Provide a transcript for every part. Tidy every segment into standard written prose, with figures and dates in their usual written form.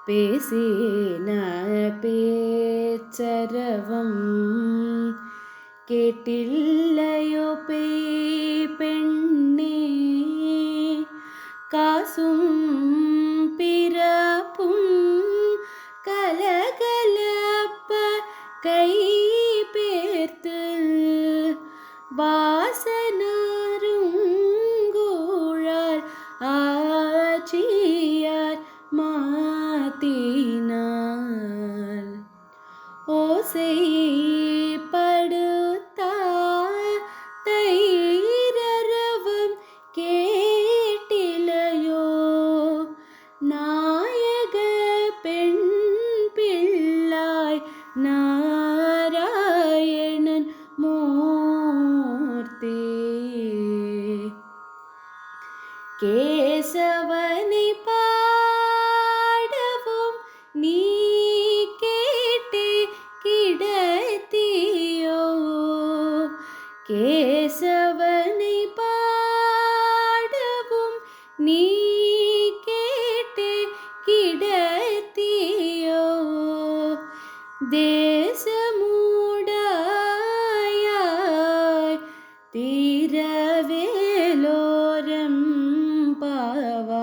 பேசின பேச்சரவம் கேட்டில்லையோ பேய் பெண்ணே, காசும் பிறப்பும் கலகலப்ப கை பேர்த்து வாசனாருங்கூழார் ஆட்சியார் மாத்தினாள். ஓசை படுத்தார் தைரரவம் கேட்டிலையோ, நாயக பெண் பிள்ளாய் நாராயணன் மூர்த்தி. கேசவனை பாடவும் நீ கேட்டே கிடத்தியோ, கேசவனை பாடவும் நீ கேட்டே கிடத்தியோ, தேசமூடாயாய் తీరవేలోరం పావాయ్.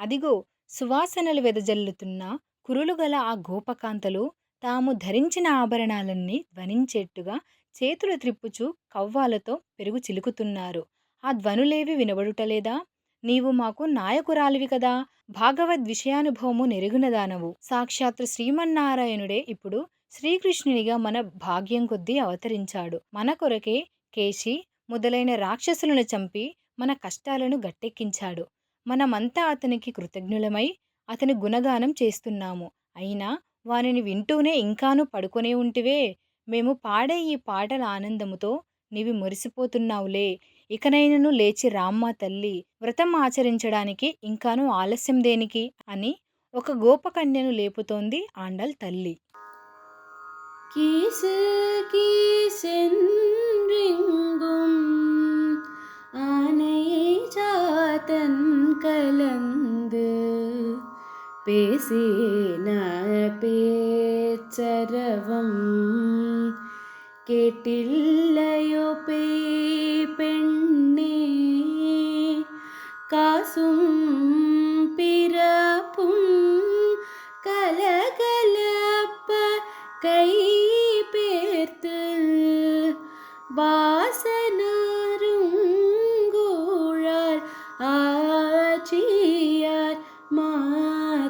అదిగో సువాసనలు వెదజల్లుతున్న కురులుగల ఆ గోపకాంతలు తాము ధరించిన ఆభరణాలన్నీ ధ్వనించేట్టుగా చేతులు త్రిప్పుచూ కవ్వాలతో పెరుగు చిలుకుతున్నారు. ఆ ధ్వనులేవి వినబడుటలేదా? నీవు మాకు నాయకురాలివి కదా, భాగవద్విషయానుభవము నెరుగునదానవు. సాక్షాత్తు శ్రీమన్నారాయణుడే ఇప్పుడు శ్రీకృష్ణునిగా మన భాగ్యం కొద్దీ అవతరించాడు. మన కొరకే కేశి మొదలైన రాక్షసులను చంపి మన కష్టాలను గట్టెక్కించాడు. మనమంతా అతనికి కృతజ్ఞులమై అతని గుణగానం చేస్తున్నాము. అయినా వానిని వింటూనే ఇంకాను పడుకొనే ఉంటివే. మేము పాడే ఈ పాటల ఆనందముతో నీవి మురిసిపోతున్నావులే. ఇకనైనను లేచి రామ్మా తల్లి, వ్రతం ఆచరించడానికి ఇంకాను ఆలస్యం దేనికి అని ఒక గోపకన్యను లేపుతోంది ఆండాళ్ తల్లి. கீசு கீசென்றெங்கும் ஆனையை சாத்தன் கலந்து பேசின பேச்சரவம் கேட்டில்லையோ பேய் பெண்ணே, காசும் பிறப்பும் கலகலப்ப கை பேர்த்து வாசனாருங்கூழார் ஆட்சியார் மாத்தினாள்.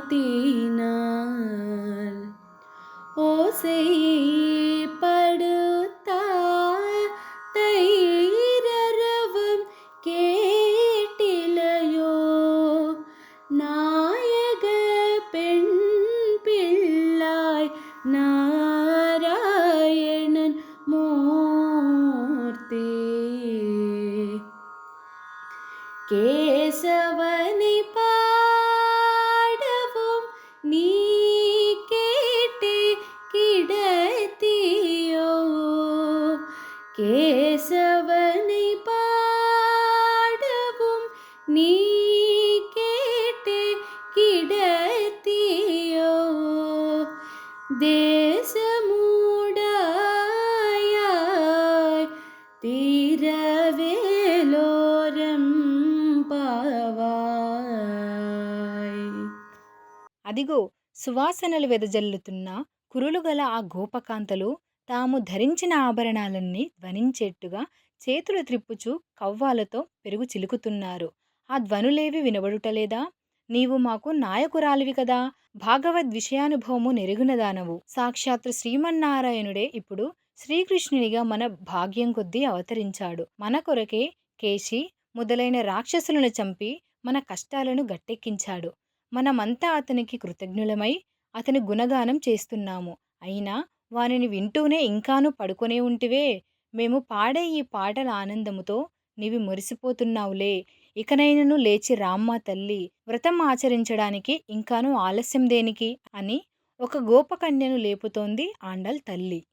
ஓசை படுத்தார் தைரரவம் கேட்டிலையோ, நாயக பெண் பிள்ளாய் நாராயணன் மூர்த்தி. கேசவனை பாடவும் நீ கேட்டே கிடத்தியோ, கேசவனை பாடவும் நீ கேட்டே கிடத்தியோ, தேசமூடாயாய் తీరవేలోరం పావాయ్. అదిగో సువాసనలు వెదజల్లుతున్న కురులుగల ఆ గోపకాంతలు తాము ధరించిన ఆభరణాలన్నీ ధ్వనించేట్టుగా చేతులు త్రిప్పుచూ కవ్వాలతో పెరుగు చిలుకుతున్నారు. ఆ ధ్వనులేవి వినబడుటలేదా? నీవు మాకు నాయకురాలివి కదా, భాగవద్విషయానుభవము నెరుగునదానవు. సాక్షాత్తు శ్రీమన్నారాయణుడే ఇప్పుడు శ్రీకృష్ణునిగా మన భాగ్యం కొద్దీ అవతరించాడు. మన కొరకే కేశి మొదలైన రాక్షసులను చంపి మన కష్టాలను గట్టెక్కించాడు. మనమంతా అతనికి కృతజ్ఞులమై అతని గుణగానం చేస్తున్నాము. అయినా వానిని వింటూనే ఇంకాను పడుకొనే ఉంటివే. మేము పాడే ఈ పాటల ఆనందముతో నీవి మురిసిపోతున్నావులే. ఇకనైనను లేచి రామ్మా తల్లి, వ్రతం ఆచరించడానికి ఇంకాను ఆలస్యం దేనికి అని ఒక గోపకన్యను లేపుతోంది ఆండాళ్ తల్లి.